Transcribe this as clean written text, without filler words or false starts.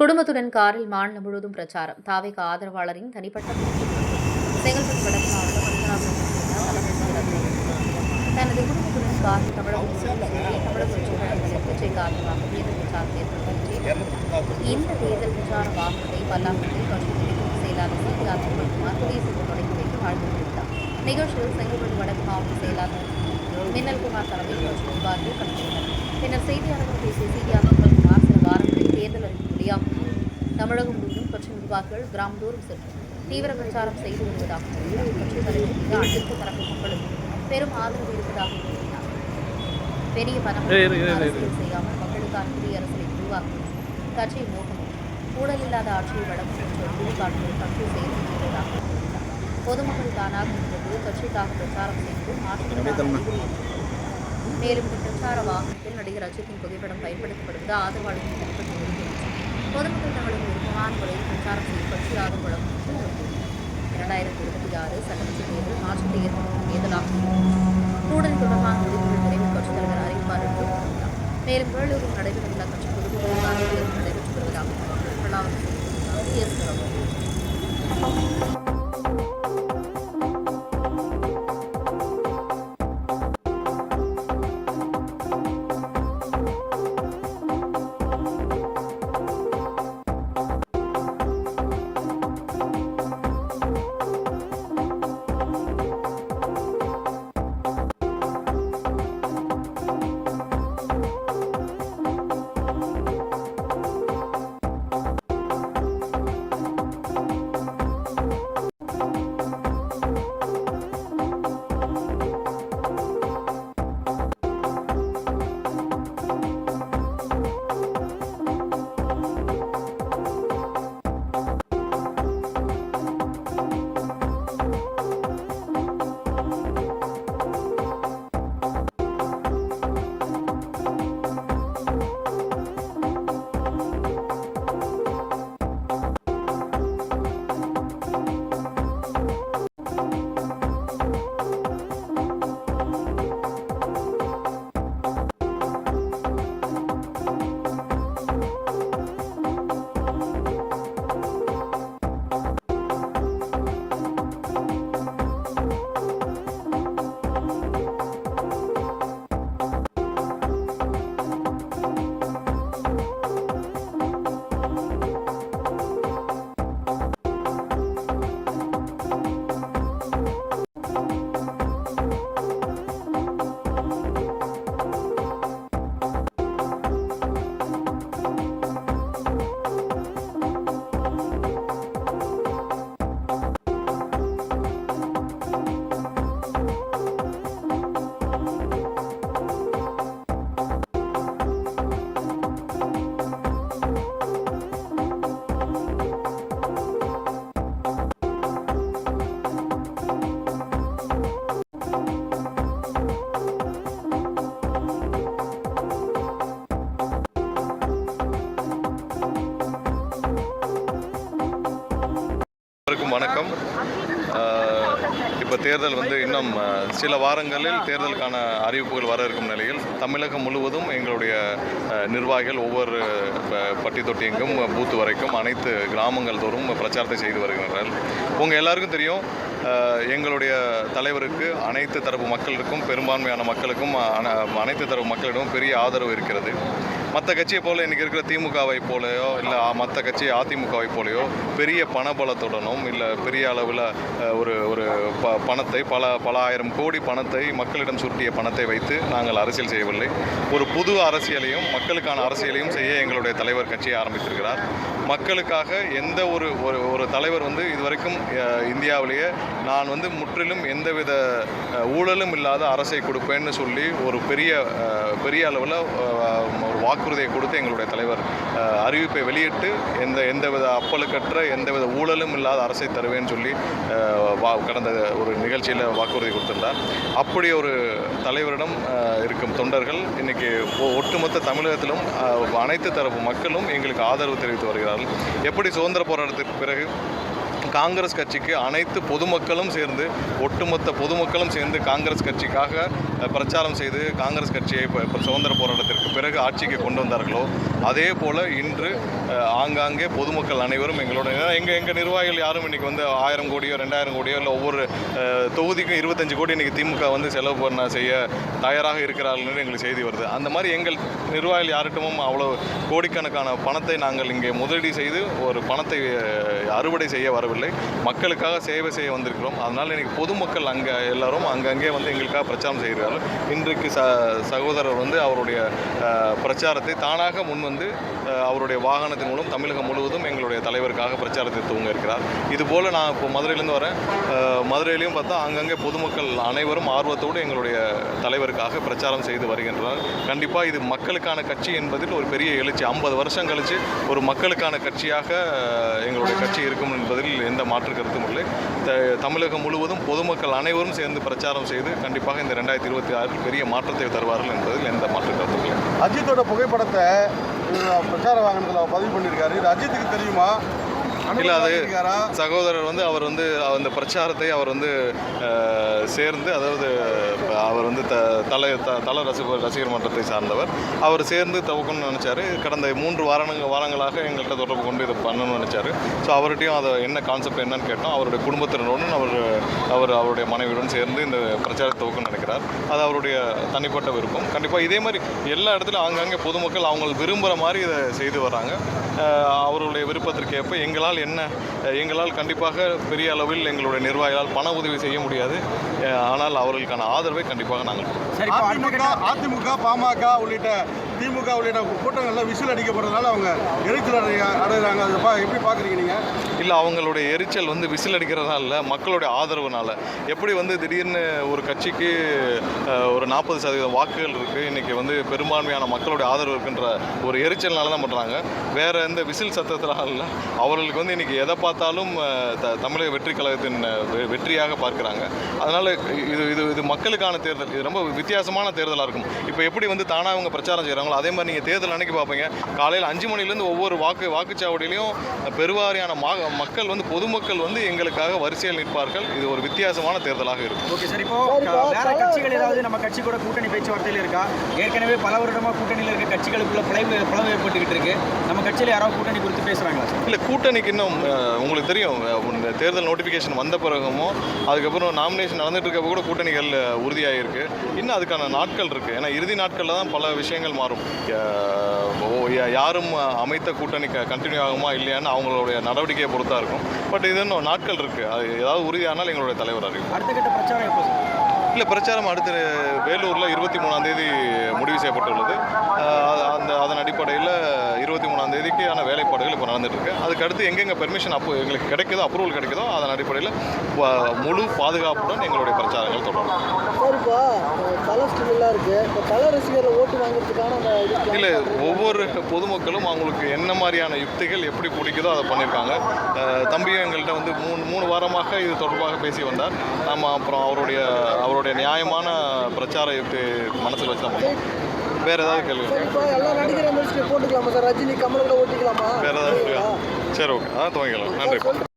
குடும்பத்துடன் காரில் மாநிலம் முழுவதும் பிரச்சாரம். தாவேக ஆதரவாளரின் தனிப்பட்ட செங்கல்பட்டு வடக்கு மாவட்டம் பத்மநாபபுரம் தனது குடும்பத்துடன் காரில் தமிழக கட்சிக்கு ஆதரவாக தேர்தல் பிரச்சாரம் மேற்கொண்டு இந்த தேர்தல் பிரச்சார வாகனத்தை பல்லாவரத்தில் கட்சி செயலாளர் சிஆர் குமார் கொடியசைத்து தொடங்கி வைத்து வாழ்த்து தெரிவித்தார். நிகழ்ச்சியில் செங்கல்பட்டு வடக்கு மாவட்ட செயலாளர் மின்னல்குமார் தலைமையில் கட்சி நிர்வாகிகள் கலந்து கொண்டனர். பின்னர் செய்தியாளர்கள் பேசிய சிஆர் குமார் சில வாரங்களில் தேர்தல் அறிவிக்க முடியாமல் தமிழகம் முழுவதும் கட்சி நிர்வாகிகள் கிராமந்தோறும் சென்று தீவிர பிரச்சாரம் செய்து வருவதாக கட்சி தலைவர் மீது அனைத்து தரப்பு மக்களும் பெரும் ஆதரவு இருப்பதாக கூறினார். பெரிய பணம் அரசியல் செய்யாமல் மக்களுக்கான புதிய அரசியலை உருவாக்கும் கட்சியின் நோக்கமும் ஊழல் இல்லாத ஆட்சியை வழங்கும் என்ற குழுக்காட்டுகள் கட்சி செயல்பட்டு வருவதாக கூறினார். பொதுமக்கள் தானாக முன்வந்து கட்சிக்காக பிரச்சாரம் செய்து மாற்றத்திற்கான மேலும் இந்த பிரச்சார வாகனத்தில் நடிகர் அஜித்தின் புகைப்படம் பயன்படுத்தப்படுவது ஆதரவாளர்கள் தனிப்பட்ட உரிமை பொதுமக்கள் தங்களுக்கு விருப்பமான முறையில் பிரச்சாரம் செய்யும் கட்சி ஆதரவு வழங்கும் 2026 சட்டமன்ற தேர்தல் மாற்றத்தை ஏற்படுத்தும் தேர்தலாகும். கூடல் தொடர்பான முடிவுகள் விரைவில் கட்சித் தலைவர் அறிவிப்பார் என்று கூறினார். மேலும் வேலூரில் நடைபெறவுள்ள கட்சி பொதுக்குழுக்கான தேர்தல் நடைபெற்று வருவதாக வணக்கம். இப்போ தேர்தல் இன்னும் சில வாரங்களில் தேர்தலுக்கான அறிவிப்புகள் வர இருக்கும் நிலையில் தமிழகம் முழுவதும் எங்களுடைய நிர்வாகிகள் ஒவ்வொரு பட்டி தொட்டி எங்கும் பூத்து வரைக்கும் அனைத்து கிராமங்கள் தோறும் பிரச்சாரத்தை செய்து வருகின்றனர். உங்கள் எல்லாருக்கும் தெரியும், எங்களுடைய தலைவருக்கு அனைத்து தரப்பு மக்களுக்கும் பெரும்பான்மையான மக்களுக்கும் அனைத்து தரப்பு மக்களிடமும் பெரிய ஆதரவு இருக்கிறது. மற்ற கட்சியை போல் இன்றைக்கி இருக்கிற திமுகவை போலையோ இல்லை மற்ற கட்சி அதிமுகவை போலையோ பெரிய பணபலத்துடனும் இல்லை பெரிய அளவில் ஒரு பணத்தை பல ஆயிரம் கோடி பணத்தை மக்களிடம் சுருட்டிய பணத்தை வைத்து நாங்கள் அரசியல் செய்யவில்லை. ஒரு புது அரசியலையும் மக்களுக்கான அரசியலையும் செய்ய எங்களுடைய தலைவர் கட்சியை ஆரம்பித்திருக்கிறார். மக்களுக்காக எந்த ஒரு தலைவர் இதுவரைக்கும் இந்தியாவிலேயே நான் முற்றிலும் எந்தவித ஊழலும் இல்லாத அரசை கொடுப்பேன்னு சொல்லி ஒரு பெரிய அளவில் ஒரு வாக்குறுதியை கொடுத்து எங்களுடைய தலைவர் அறிவிப்பை வெளியிட்டு எந்தவித அப்பலுக்கற்ற எந்தவித ஊழலும் இல்லாத அரசை தருவேன்னு சொல்லி கடந்த ஒரு நிகழ்ச்சியில் வாக்குறுதி கொடுத்திருந்தார். அப்படி ஒரு தலைவரிடம் இருக்கும் தொண்டர்கள் இன்றைக்கி ஒட்டுமொத்த தமிழகத்திலும் அனைத்து தரப்பு மக்களும் எங்களுக்கு ஆதரவு தெரிவித்து வருகிறார்கள். எப்படி சுதந்திர போராட்டத்திற்கு பிறகு காங்கிரஸ் கட்சிக்கு அனைத்து பொதுமக்களும் சேர்ந்து ஒட்டுமொத்த பொதுமக்களும் சேர்ந்து காங்கிரஸ் கட்சிக்காக பிரச்சாரம் செய்து காங்கிரஸ் கட்சியை சுதந்திர போராட்டத்திற்கு பிறகு ஆட்சிக்கு கொண்டு வந்தார்களோ, அதே போல் இன்று ஆங்காங்கே பொதுமக்கள் அனைவரும் எங்களோட எங்கள் நிர்வாகிகள் யாரும் இன்றைக்கி வந்து 1000 கோடியோ 2000 கோடியோ இல்லை ஒவ்வொரு தொகுதிக்கும் 25 கோடி இன்றைக்கி திமுக வந்து செலவு பண்ண செய்ய தயாராக இருக்கிறார்கள் எங்களுக்கு செய்தி வருது. அந்த மாதிரி எங்கள் நிர்வாகிகள் யார்கிட்டமும் அவ்வளோ கோடிக்கணக்கான பணத்தை நாங்கள் இங்கே முதலீடு செய்து ஒரு பணத்தை அறுவடை செய்ய வரவில்லை, மக்களுக்காக சேவை செய்ய வந்திருக்கிறோம். அதனால் இன்றைக்கி பொதுமக்கள் அங்கே எல்லாரும் அங்கங்கே வந்து எங்களுக்காக பிரச்சாரம் செய்கிறார்கள். இன்றைக்கு சகோதரர் வந்து அவருடைய பிரச்சாரத்தை தானாக முன் வந்து அவருடைய வாகனத்தின் மூலம் தமிழகம் முழுவதும் எங்களுடைய தலைவருக்காக பிரச்சாரத்தை துவங்க இருக்கிறார். இதுபோல் நான் இப்போ மதுரையிலேருந்து வரேன். மதுரையிலையும் பார்த்தா அங்கங்கே பொதுமக்கள் அனைவரும் ஆர்வத்தோடு எங்களுடைய தலைவருக்காக பிரச்சாரம் செய்து வருகின்றனர். கண்டிப்பாக இது மக்களுக்கான கட்சி என்பதில் ஒரு பெரிய எழுச்சி. 50 வருஷம் கழித்து ஒரு மக்களுக்கான கட்சியாக எங்களுடைய கட்சி இருக்கும் என்பதில் எந்த மாற்று கருத்தும் இல்லை. தமிழகம் முழுவதும் பொதுமக்கள் அனைவரும் சேர்ந்து பிரச்சாரம் செய்து கண்டிப்பாக இந்த 2026 பெரிய மாற்றத்தை தருவார்கள் என்பதில் எந்த மாற்று கருத்தும் இல்லை. அஜித்தோட புகைப்படத்தை பிரச்சார வாகனத்தில் பதிவு பண்ணியிருக்காரு. இது அஜித்துக்கு தெரியுமா? இல்லை, அது சகோதரர் வந்து அவர் வந்து அந்த பிரச்சாரத்தை அவர் வந்து சேர்ந்து, அதாவது அவர் வந்து தல ரசிகர் மன்றத்தை சார்ந்தவர், அவர் சேர்ந்து துவக்கணும்னு நினச்சார். கடந்த 3 வாரங்களாக எங்கள்கிட்ட தொடர்பு கொண்டு இதை பண்ணணும்னு நினச்சார். ஸோ அவர்கிட்டையும் அதை என்ன கான்செப்ட் என்னன்னு கேட்டோம். அவருடைய குடும்பத்தினருடன் அவருடைய மனைவியுடன் சேர்ந்து இந்த பிரச்சாரத்தை துவக்கணும்னு நினைக்கிறார். அது அவருடைய தனிப்பட்ட விருப்பம். கண்டிப்பாக இதே மாதிரி எல்லா இடத்துலையும் ஆங்காங்கே பொதுமக்கள் அவங்க விரும்புகிற மாதிரி இதை செய்து வராங்க. அவருடைய விருப்பத்திற்கு ஏற்ப எங்களால் கண்டிப்பாக பெரிய அளவில் எங்களுடைய நிர்வாகிகளால் பண உதவி செய்ய முடியாது. ஆனால் அவர்களுக்கான ஆதரவை கண்டிப்பாக நாங்கள் அதிமுக, பாமக உள்ளிட்ட திமுக உள்ளிட்ட கூட்டங்களில் விசில் அடிக்கப்படுறதுனால அவங்க எரிச்சல் அடைகிறாங்க. அதை எப்படி பார்க்குறீங்க நீங்கள்? இல்லை, அவங்களுடைய எரிச்சல் வந்து விசில் அடிக்கிறதுனால இல்லை, மக்களுடைய ஆதரவுனால. எப்படி வந்து திடீர்னு ஒரு கட்சிக்கு ஒரு 40% வாக்குகள் இருக்குது, இன்றைக்கி வந்து பெரும்பான்மையான மக்களுடைய ஆதரவு இருக்குன்ற ஒரு எரிச்சல்னால தான் பண்ணுறாங்க. வேறு எந்த விசில் சத்தத்தினால இல்லை. அவர்களுக்கு வந்து இன்றைக்கி எதை பார்த்தாலும் தமிழக வெற்றி கழகத்தின் வெற்றியாக பார்க்குறாங்க. அதனால் இது மக்களுக்கான தேர்தல். இது ரொம்ப வித்தியாசமான தேர்தலாக இருக்கும். இப்போ எப்படி வந்து தானாக அவங்க பிரச்சாரம் செய்கிறாங்களோ அதே மாதிரி நீங்கள் தேர்தல் அன்னைக்கு பார்ப்பீங்க, காலையில் 5 மணிலேருந்து ஒவ்வொரு வாக்குச்சாவடியிலையும் பெருவாரியான மக்கள் வந்து பொதுமக்கள் வந்து எங்களுக்காக வரிசையில் நிற்பார்கள். இது ஒரு வித்தியாசமான தேர்தலாக இருக்கும். ஓகே சார், இப்போ வேற கட்சிகள் ஏதாவது நம்ம கட்சி கூட கூட்டணி பேச்சுவார்த்தையில் இருக்கா? ஏற்கனவே பல வருடமாக கூட்டணியில் இருக்க கட்சிகளுக்குள்ள பிளவு ஏற்பட்டுக்கிட்டு இருக்கு. நம்ம கட்சியில் யாராவது கூட்டணி குறித்து பேசுகிறாங்களா? இல்லை, கூட்டணிக்கு இன்னும் உங்களுக்கு தெரியும், தேர்தல் நோட்டிஃபிகேஷன் வந்த பிறகுமோ அதுக்கப்புறம் நாமினேஷன் நடந்துட்டு இருக்கப்போ கூட கூட்டணிகள் உறுதியாகிருக்கு. இன்னும் அதுக்கான நாட்கள் இருக்குது. ஏன்னா இறுதி நாட்களில் தான் பல விஷயங்கள் மாறும். யாரும் அமைத்த கூட்டணி கண்டினியூ ஆகுமா இல்லையான்னு அவங்களுடைய நடவடிக்கையை பொறுத்தா இருக்கும். பட் இது இன்னும் நாட்கள் இருக்குது. அது ஏதாவது உறுதியானால் எங்களுடைய தலைவர் அறிவிப்பார். அடுத்த கட்ட பிரச்சாரம் எப்போ சார்? இல்லை, பிரச்சாரம் அடுத்த வேலூரில் 23ஆம் தேதி முடிவு செய்யப்பட்டுள்ளது. அதன் அடிப்படையில் 23ஆம் தேதிக்கான வேலைப்பாடுகள் இப்போ நடந்துகிட்ருக்கு. அதுக்கு அடுத்து எங்கெங்கே பெர்மிஷன் எங்களுக்கு கிடைக்குதோ, அப்ரூவல் கிடைக்குதோ அதன் அடிப்படையில் முழு பாதுகாப்புடன் எங்களுடைய பிரச்சாரங்கள் தொடரும். இல்லை, ஒவ்வொரு பொதுமக்களும் அவங்களுக்கு என்ன மாதிரியான யுக்திகள் எப்படி பிடிக்குதோ அதை பண்ணியிருக்காங்க. தம்பியும் எங்கள்கிட்ட வந்து 3 வாரமாக இது தொடர்பாக பேசி வந்தார். நம்ம அப்புறம் அவருடைய நியாயமான பிரச்சார யுக்தி மனசில் வச்சு தான் வேறு ஏதாவது கேள்வி? வேறு ஏதாவது? சரி, ஓகே, அதான் துவங்கிக்கலாம். நன்றி.